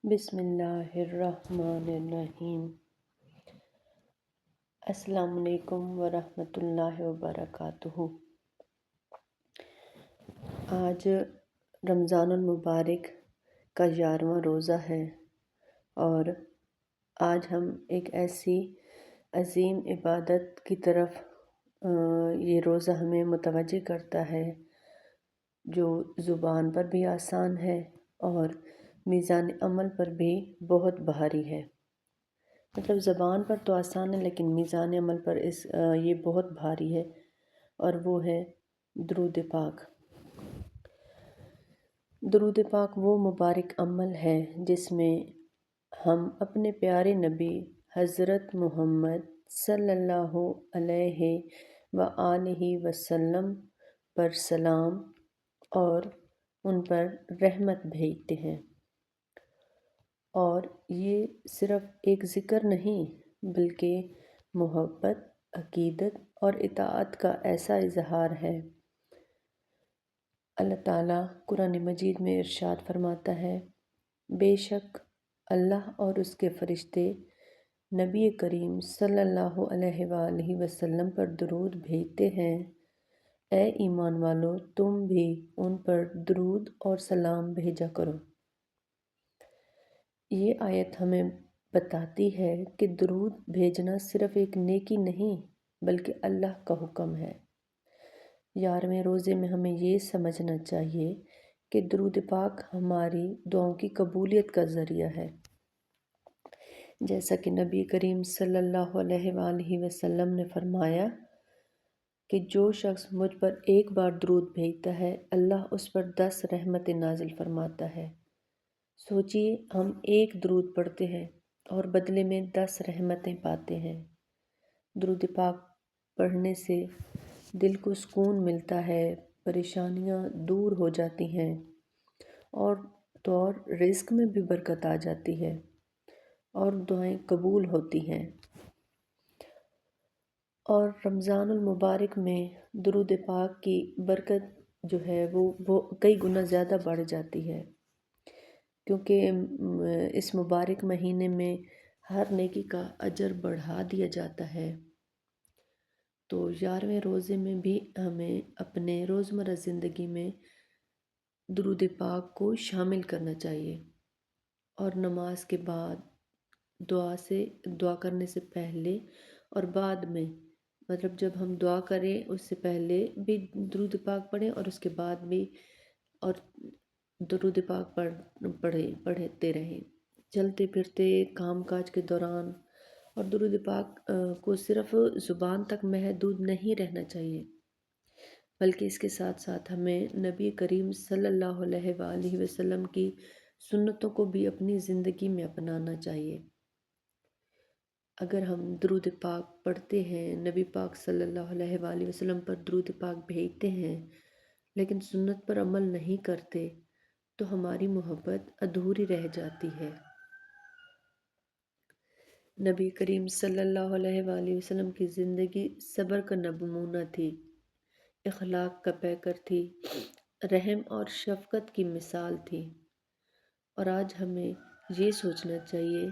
بسم اللہ الرحمن الرحیم۔ السلام علیکم ورحمۃ اللہ وبرکاتہ۔ آج رمضان المبارک کا 11واں روزہ ہے اور آج ہم ایک ایسی عظیم عبادت کی طرف یہ روزہ ہمیں متوجہ کرتا ہے جو زبان پر بھی آسان ہے اور میزان عمل پر بھی بہت بھاری ہے۔ مطلب زبان پر تو آسان ہے لیکن میزان عمل پر یہ بہت بھاری ہے اور وہ ہے درود پاک۔ درود پاک وہ مبارک عمل ہے جس میں ہم اپنے پیارے نبی حضرت محمد صلی اللہ علیہ وآلہ وسلم پر سلام اور ان پر رحمت بھیجتے ہیں، اور یہ صرف ایک ذکر نہیں بلکہ محبت، عقیدت اور اطاعت کا ایسا اظہار ہے۔ اللہ تعالیٰ قرآن مجید میں ارشاد فرماتا ہے، بے شک اللہ اور اس کے فرشتے نبی کریم صلی اللہ علیہ وآلہ وسلم پر درود بھیجتے ہیں، اے ایمان والو تم بھی ان پر درود اور سلام بھیجا کرو۔ یہ آیت ہمیں بتاتی ہے کہ درود بھیجنا صرف ایک نیکی نہیں بلکہ اللہ کا حکم ہے۔ 11ویں روزے میں ہمیں یہ سمجھنا چاہیے کہ درود پاک ہماری دعاؤں کی قبولیت کا ذریعہ ہے۔ جیسا کہ نبی کریم صلی اللہ علیہ وآلہ وسلم نے فرمایا کہ جو شخص مجھ پر ایک بار درود بھیجتا ہے اللہ اس پر 10 رحمتیں نازل فرماتا ہے۔ سوچئے ہم ایک درود پڑھتے ہیں اور بدلے میں 10 رحمتیں پاتے ہیں۔ درود پاک پڑھنے سے دل کو سکون ملتا ہے، پریشانیاں دور ہو جاتی ہیں اور رزق میں بھی برکت آ جاتی ہے اور دعائیں قبول ہوتی ہیں۔ اور رمضان المبارک میں درود پاک کی برکت جو ہے وہ کئی گنا زیادہ بڑھ جاتی ہے، کیونکہ اس مبارک مہینے میں ہر نیکی کا اجر بڑھا دیا جاتا ہے۔ تو 11ویں روزے میں بھی ہمیں اپنے روزمرہ زندگی میں درود پاک کو شامل کرنا چاہیے، اور نماز کے بعد دعا کرنے سے پہلے اور بعد میں، مطلب جب ہم دعا کریں اس سے پہلے بھی درود پاک پڑھیں اور اس کے بعد بھی، اور درود پاک پڑھتے رہیں چلتے پھرتے کام کاج کے دوران۔ اور درود پاک کو صرف زبان تک محدود نہیں رہنا چاہیے بلکہ اس کے ساتھ ساتھ ہمیں نبی کریم صلی اللہ علیہ وآلہ وسلم کی سنتوں کو بھی اپنی زندگی میں اپنانا چاہیے۔ اگر ہم درود پاک پڑھتے ہیں، نبی پاک صلی اللہ علیہ وآلہ وسلم پر درود پاک بھیجتے ہیں لیکن سنت پر عمل نہیں کرتے تو ہماری محبت ادھوری رہ جاتی ہے۔ نبی کریم صلی اللہ علیہ وآلہ وسلم کی زندگی صبر کا نمونہ تھی، اخلاق کا پیکر تھی، رحم اور شفقت کی مثال تھی۔ اور آج ہمیں یہ سوچنا چاہیے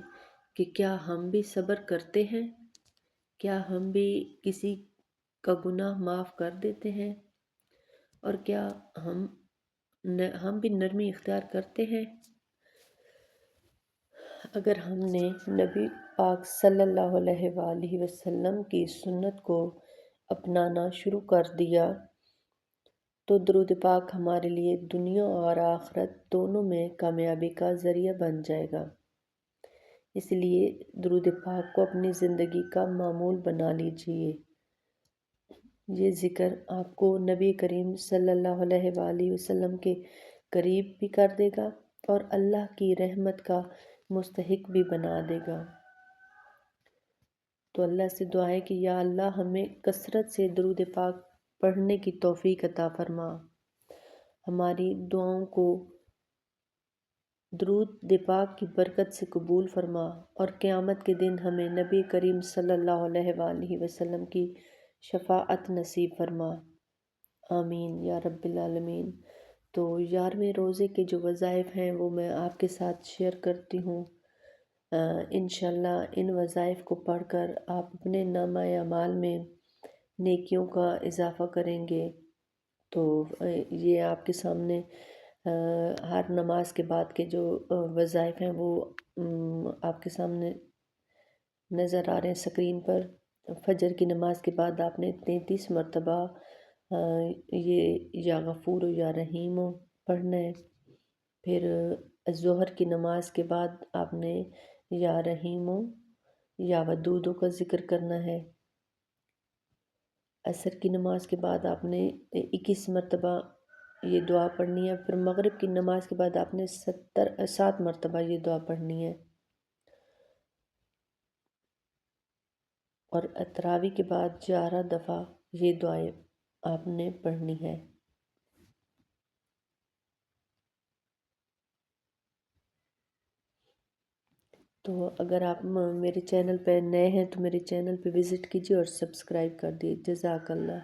کہ کیا ہم بھی صبر کرتے ہیں؟ کیا ہم بھی کسی کا گناہ معاف کر دیتے ہیں؟ اور کیا ہم بھی نرمی اختیار کرتے ہیں؟ اگر ہم نے نبی پاک صلی اللہ علیہ وآلہ وسلم کی سنت کو اپنانا شروع کر دیا تو درود پاک ہمارے لیے دنیا اور آخرت دونوں میں کامیابی کا ذریعہ بن جائے گا۔ اس لیے درود پاک کو اپنی زندگی کا معمول بنا لیجئے۔ یہ ذکر آپ کو نبی کریم صلی اللہ علیہ وآلہ وسلم کے قریب بھی کر دے گا اور اللہ کی رحمت کا مستحق بھی بنا دے گا۔ تو اللہ سے دعا ہے کہ یا اللہ ہمیں کثرت سے درود پاک پڑھنے کی توفیق عطا فرما، ہماری دعاؤں کو درود پاک کی برکت سے قبول فرما، اور قیامت کے دن ہمیں نبی کریم صلی اللہ علیہ وآلہ وسلم کی شفاعت نصیب فرما، آمین یا رب العالمین۔ تو 11ویں روزے کے جو وظائف ہیں وہ میں آپ کے ساتھ شیئر کرتی ہوں۔ انشاءاللہ ان وظائف کو پڑھ کر آپ اپنے نامہ اعمال میں نیکیوں کا اضافہ کریں گے، تو یہ آپ کے سامنے ہر نماز کے بعد کے جو وظائف ہیں وہ آپ کے سامنے نظر آ رہے ہیں اسکرین پر۔ فجر کی نماز کے بعد آپ نے 33 مرتبہ یہ یا غفور یا رحیم پڑھنا ہے۔ پھر ظہر کی نماز کے بعد آپ نے یا رحیم یا ودود کا ذکر کرنا ہے۔ عصر کی نماز کے بعد آپ نے 21 مرتبہ یہ دعا پڑھنی ہے۔ پھر مغرب کی نماز کے بعد آپ نے 7 مرتبہ یہ دعا پڑھنی ہے، اور تراویح کے بعد 11 دفعہ یہ دعائیں آپ نے پڑھنی ہے۔ تو اگر آپ میرے چینل پہ نئے ہیں تو میرے چینل پہ وزٹ کیجیے اور سبسکرائب کر دیجیے۔ جزاک اللہ۔